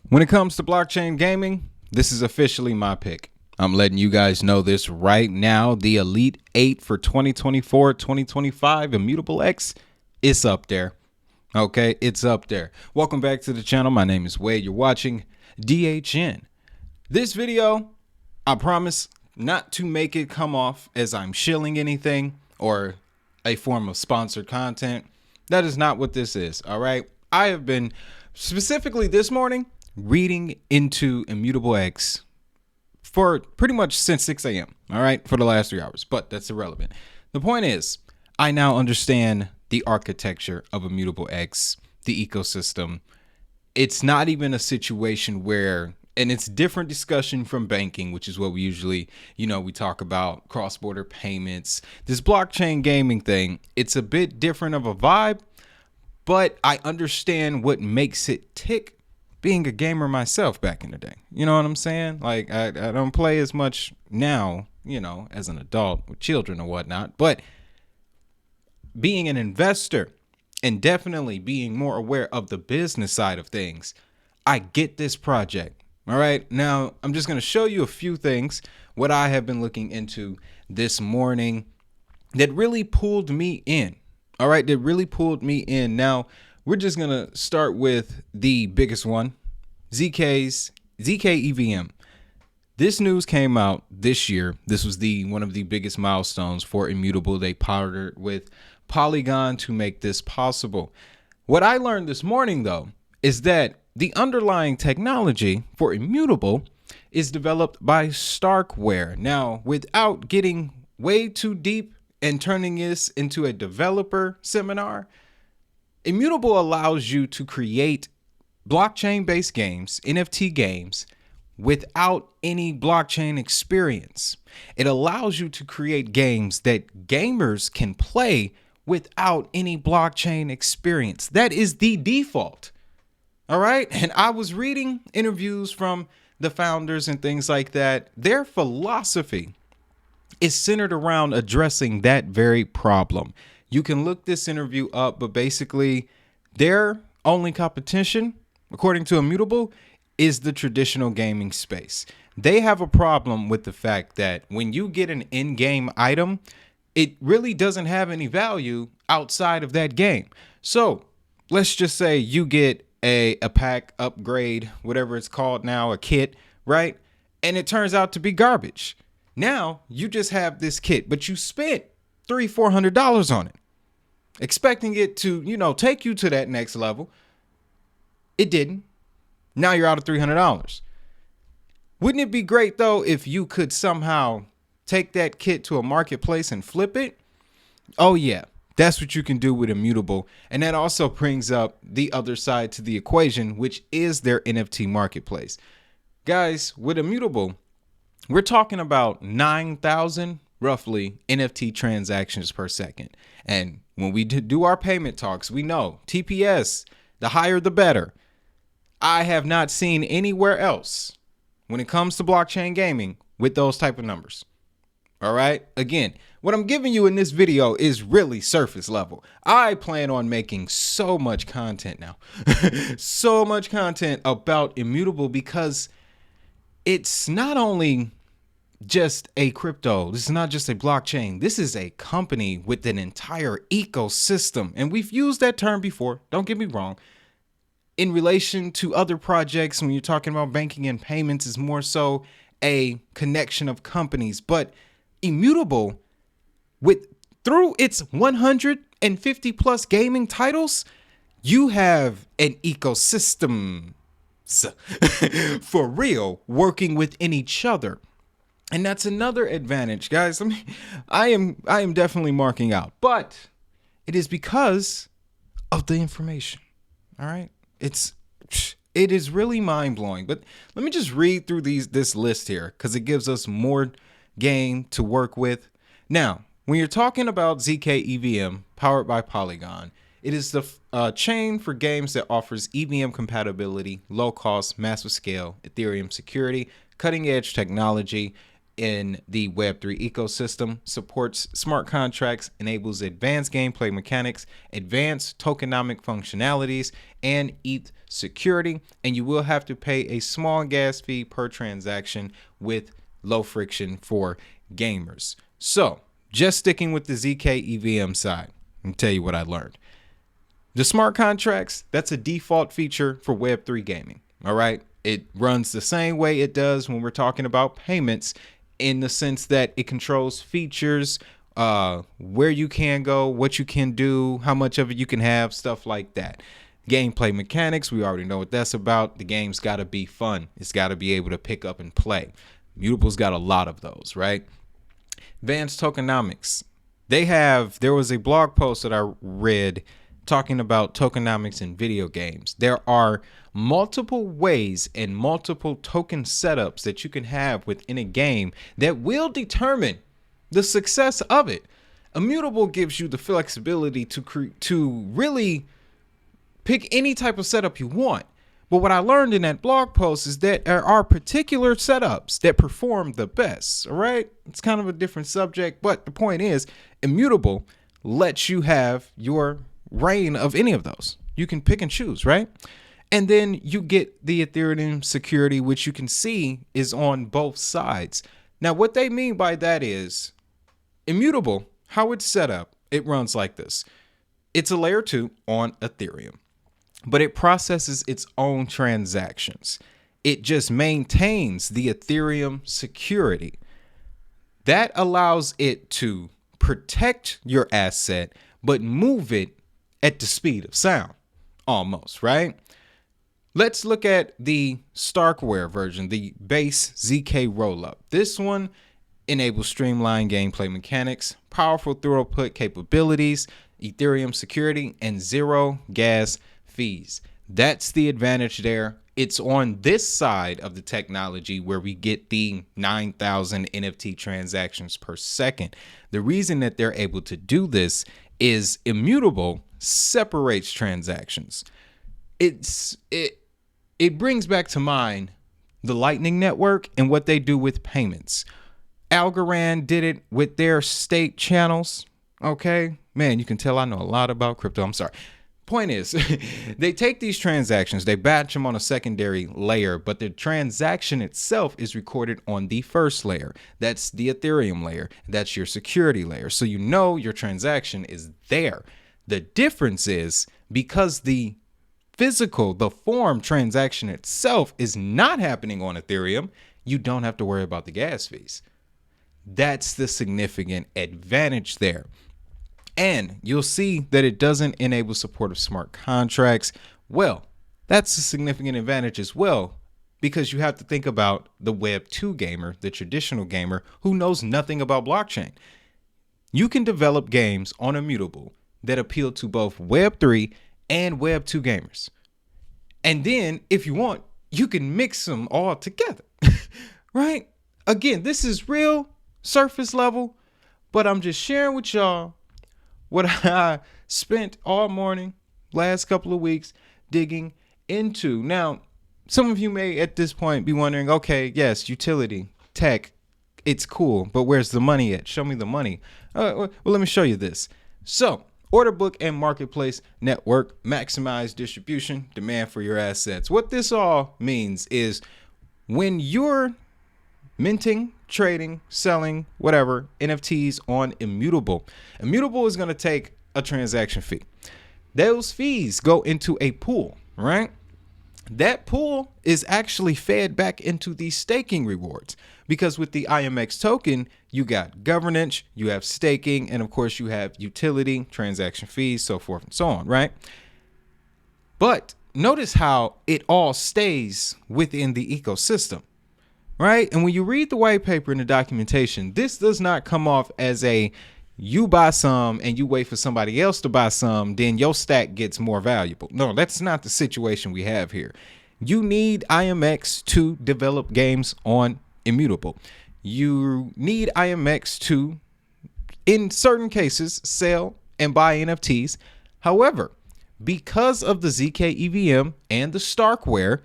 When it comes to blockchain gaming, this is officially my pick. I'm letting you guys know this right now. The Elite 8 for 2024-2025 Immutable X is up there. Okay, it's up there. Welcome back to the channel. My name is Wade. You're watching DHN. This video, I promise not to make it come off as I'm shilling anything or a form of sponsored content. That is not what this is, all right? I have been, specifically this morning, reading into Immutable X for pretty much since 6 a.m., all right, for the last 3 hours, but that's irrelevant. The point is, I now understand the architecture of Immutable X, the ecosystem. It's not even a situation where, and it's different discussion from banking, which is what we usually, we talk about cross-border payments. This blockchain gaming thing, it's a bit different of a vibe, but I understand what makes it tick being a gamer myself back in the day. You know what I'm saying? Like, I don't play as much now, as an adult with children or whatnot, but being an investor and definitely being more aware of the business side of things, I get this project. All right. Now, I'm just going to show you a few things, what I have been looking into this morning that really pulled me in. All right. That really pulled me in. Now, we're just going to start with the biggest one, ZK EVM. This news came out this year. This was one of the biggest milestones for Immutable. They partnered with Polygon to make this possible. What I learned this morning, though, is that the underlying technology for Immutable is developed by Starkware. Now, without getting way too deep and turning this into a developer seminar, Immutable allows you to create blockchain-based games, NFT games, without any blockchain experience. It allows you to create games that gamers can play without any blockchain experience. That is the default. All right. And I was reading interviews from the founders and things like that. Their philosophy is centered around addressing that very problem. You can look this interview up, but basically their only competition, according to Immutable, is the traditional gaming space. They have a problem with the fact that when you get an in-game item, it really doesn't have any value outside of that game. So let's just say you get a pack upgrade, whatever it's called now, a kit, right? And it turns out to be garbage. Now you just have this kit, but you spent $300-400 on it, expecting it to, take you to that next level. It didn't. Now you're out of $300. Wouldn't it be great, though, if you could somehow take that kit to a marketplace and flip it? Oh, yeah, that's what you can do with Immutable. And that also brings up the other side to the equation, which is their NFT marketplace. Guys, with Immutable, we're talking about 9,000 roughly NFT transactions per second. And when we do our payment talks, we know TPS, the higher the better. I have not seen anywhere else when it comes to blockchain gaming with those type of numbers. All right. Again, what I'm giving you in this video is really surface level. I plan on making so much content now, so much content about Immutable, because it's not only just a crypto. This is not just a blockchain. This is a company with an entire ecosystem. And we've used that term before. Don't get me wrong. In relation to other projects, when you're talking about banking and payments, is more so a connection of companies. But Immutable, through its 150 plus gaming titles, you have an ecosystem for real working within each other. And that's another advantage, guys. I am definitely marking out, but it is because of the information. All right. It is really mind-blowing, but let me just read through this list here, because it gives us more game to work with. Now, when you're talking about ZK EVM powered by Polygon, it is the chain for games that offers EVM compatibility, low cost, massive scale, Ethereum security, cutting edge technology, in the Web3 ecosystem, supports smart contracts, enables advanced gameplay mechanics, advanced tokenomic functionalities, and ETH security. And you will have to pay a small gas fee per transaction with low friction for gamers. So just sticking with the ZK EVM side, I'll tell you what I learned. The smart contracts, that's a default feature for Web3 gaming. All right. It runs the same way it does when we're talking about payments, in the sense that it controls features, where you can go, what you can do, how much of it you can have, stuff like that. Gameplay mechanics, we already know what that's about. The game's got to be fun. It's got to be able to pick up and play. Immutable's got a lot of those, right? Advanced tokenomics. There was a blog post that I read talking about tokenomics in video games. There are multiple ways and multiple token setups that you can have within a game that will determine the success of it. Immutable gives you the flexibility to really pick any type of setup you want. But what I learned in that blog post is that there are particular setups that perform the best. All right. It's kind of a different subject, but the point is, Immutable lets you have your reign of any of those. You can pick and choose, right? And then you get the Ethereum security, which you can see is on both sides. Now, what they mean by that is Immutable, how it's set up, it runs like this. It's a layer 2 on Ethereum, but it processes its own transactions. It just maintains the Ethereum security. That allows it to protect your asset, but move it at the speed of sound, almost, right? Let's look at the Starkware version, the base ZK rollup. This one enables streamlined gameplay mechanics, powerful throughput capabilities, Ethereum security, and zero gas fees. That's the advantage there. It's on this side of the technology where we get the 9,000 NFT transactions per second. The reason that they're able to do this is Immutable separates transactions. It brings back to mind the Lightning Network and what they do with payments. Algorand did it with their state channels. Okay, man, you can tell I know a lot about crypto. I'm sorry. Point is, they take these transactions, they batch them on a secondary layer, but the transaction itself is recorded on the first layer. That's the Ethereum layer. That's your security layer. So you know your transaction is there. The difference is, because the form transaction itself is not happening on Ethereum, you don't have to worry about the gas fees. That's the significant advantage there. And you'll see that it doesn't enable support of smart contracts. Well, that's a significant advantage as well, because you have to think about the Web 2 gamer, the traditional gamer who knows nothing about blockchain. You can develop games on Immutable that appeal to both Web 3 and Web 2 gamers. And then if you want, you can mix them all together, right? Again, this is real surface level, but I'm just sharing with y'all what I spent all morning, last couple of weeks, digging into. Now, some of you may at this point be wondering, okay, yes, utility, tech, it's cool, but where's the money at? Show me the money. Well, let me show you this. So, order book and marketplace network, maximize distribution, demand for your assets. What this all means is when you're minting, trading, selling, whatever, NFTs on Immutable, Immutable is going to take a transaction fee. Those fees go into a pool, right? That pool is actually fed back into the staking rewards, because with the IMX token, you got governance, you have staking, and of course you have utility, transaction fees, so forth and so on, right? But notice how it all stays within the ecosystem, right? And when you read the white paper and the documentation, this does not come off as a you buy some and you wait for somebody else to buy some, then your stack gets more valuable. No, that's not the situation we have here. You need IMX to develop games on Immutable. You need IMX to, in certain cases, sell and buy NFTs. However, because of the ZK EVM and the Starkware,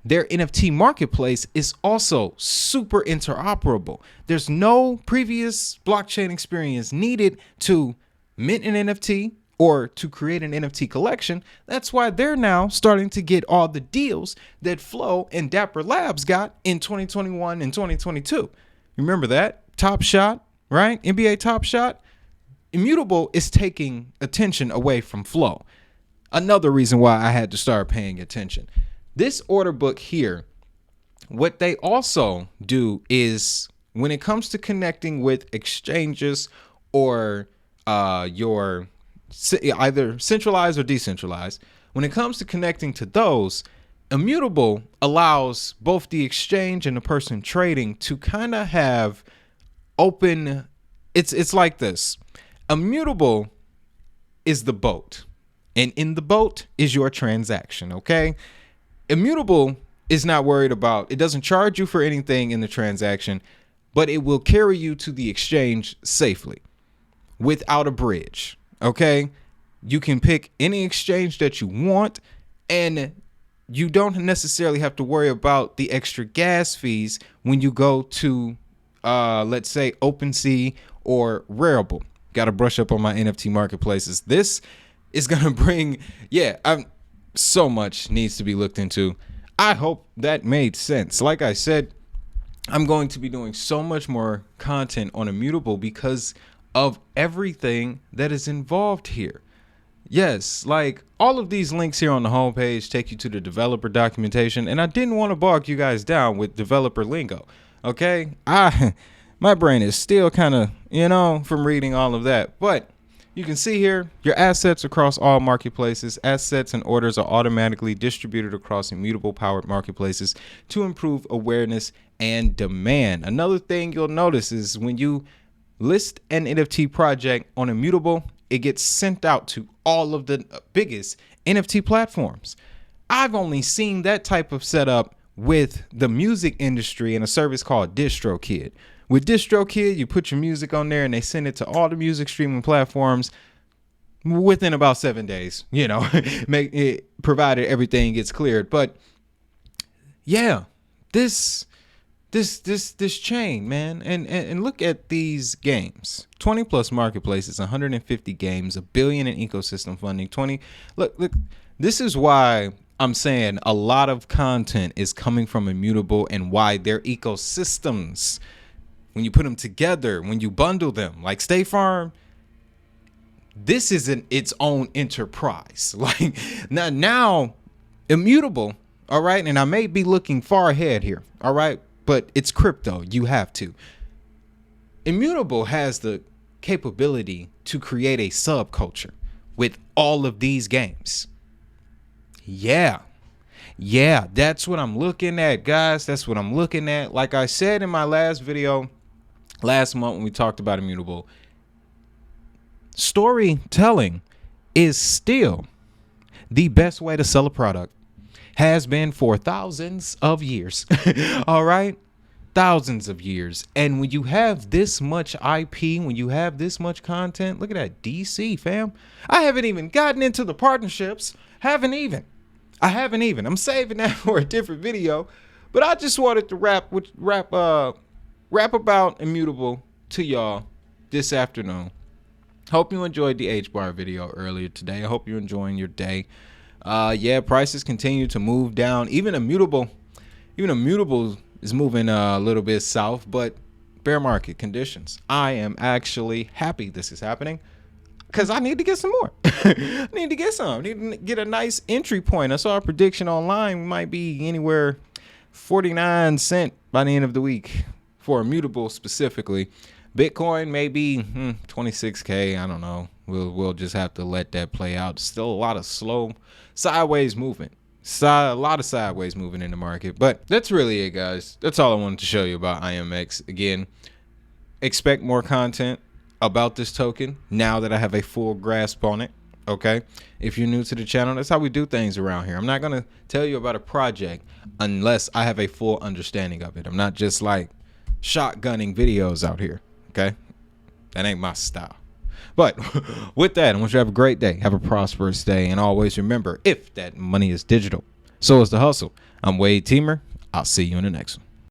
their NFT marketplace is also super interoperable. There's no previous blockchain experience needed to mint an NFT or to create an NFT collection. That's why they're now starting to get all the deals that Flow and Dapper Labs got in 2021 and 2022. Remember that? Top Shot, right? NBA Top Shot. Immutable is taking attention away from Flow. Another reason why I had to start paying attention. This order book here, what they also do is when it comes to connecting with exchanges or your either centralized or decentralized, when it comes to connecting to those, Immutable allows both the exchange and the person trading to kind of have open. It's like this. Immutable is the boat, and in the boat is your transaction. Okay. Immutable is not worried about, it doesn't charge you for anything in the transaction, but it will carry you to the exchange safely without a bridge. Okay. You can pick any exchange that you want, and you don't necessarily have to worry about the extra gas fees when you go to, let's say, OpenSea or Rarible. Got to brush up on my NFT marketplaces. This is going to bring, so much needs to be looked into. I hope that made sense. Like I said, I'm going to be doing so much more content on Immutable because of everything that is involved here. Yes, like all of these links here on the homepage take you to the developer documentation, and I didn't want to bog you guys down with developer lingo. Okay, my brain is still kind of, from reading all of that, but you can see here your assets across all marketplaces. Assets and orders are automatically distributed across Immutable powered marketplaces to improve awareness and demand. Another thing you'll notice is when you list an NFT project on Immutable, it gets sent out to all of the biggest NFT platforms. I've only seen that type of setup with the music industry and a service called DistroKid. With DistroKid, you put your music on there and they send it to all the music streaming platforms within about 7 days, make it, provided everything gets cleared. But yeah, this chain, man, and look at these games. 20 plus marketplaces, 150 games, $1 billion in ecosystem funding. Look, this is why I'm saying a lot of content is coming from Immutable, and why their ecosystems, when you put them together, when you bundle them, like State Farm, this isn't its own enterprise. Like now Immutable, all right, and I may be looking far ahead here, all right, but it's crypto. You have to. Immutable has the capability to create a subculture with all of these games. Yeah, that's what I'm looking at, guys. That's what I'm looking at. Like I said in my last video last month when we talked about Immutable, storytelling is still the best way to sell a product. Has been for thousands of years. All right, thousands of years. And when you have this much IP, when you have this much content, look at that DC, fam. I haven't even gotten into the partnerships. I haven't even. I'm saving that for a different video. But I just wanted to rap about Immutable to y'all this afternoon. Hope you enjoyed the H-bar video earlier today. I hope you're enjoying your day. Prices continue to move down. Even Immutable is moving a little bit south, but bear market conditions. I am actually happy this is happening because I need to get some more. I need to get a nice entry point. I saw a prediction online might be anywhere 49 cents by the end of the week for Immutable specifically. Bitcoin may be 26K. I don't know. We'll just have to let that play out. Still a lot of slow sideways movement. A lot of sideways moving in the market. But that's really it, guys. That's all I wanted to show you about IMX. Again, expect more content about this token now that I have a full grasp on it. Okay, if you're new to the channel, that's how we do things around here. I'm not going to tell you about a project unless I have a full understanding of it. I'm not just like shotgunning videos out here. Okay, that ain't my style. But with that, I want you to have a great day. Have a prosperous day. And always remember, if that money is digital, so is the hustle. I'm Wade Teamer. I'll see you in the next one.